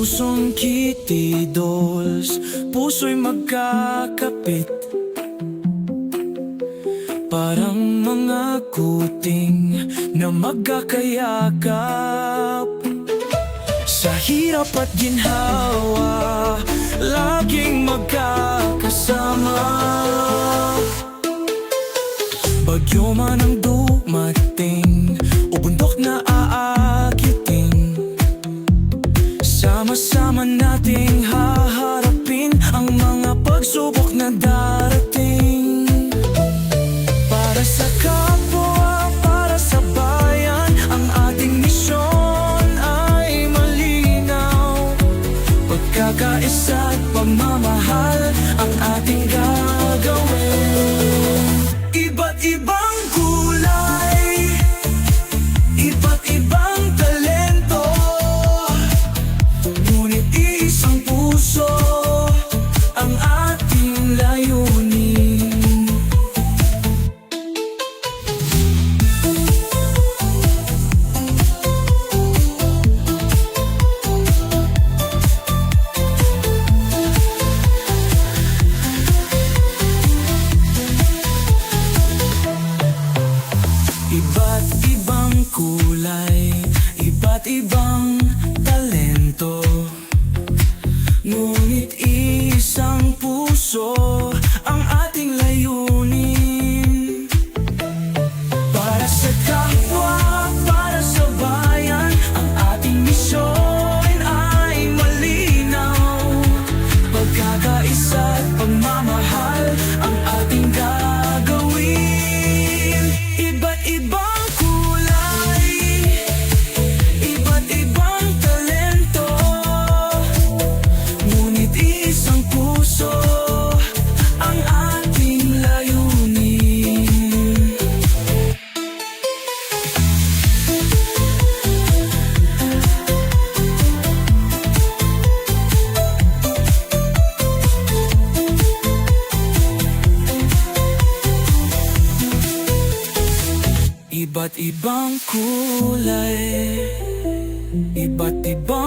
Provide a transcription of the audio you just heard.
pusong kitidos, puso'y magkakapit, parang mga kuting na magkakayakap. Sa hirap at ginhawa, laging magkakasama. Bagyo man ang dumating o bundok na aakitin, sama-sama nating haharapin ang mga pagsubok na darating. Para sa kapwa, para sa bayan, ang ating misyon ay malinaw. Pagkakaisa at pagmamahal ang ating gagawin. Iba't ibang kulay, iba't ibang talento, ngunit isang puso ang ating layunin. Iba't ibang kulay, iba't ibang talento, ngunit isang puso ang ating layunin. Para sa kapwa, para sa bayan, ang ating misyon ay malinaw. Pagkakaisa at pagmamahal ang ating gagawin. Iba't ibang kulay, iba't ibang talento, ngunit isang puso ang ating layunin. Iba't ibang kulay, iba't ibang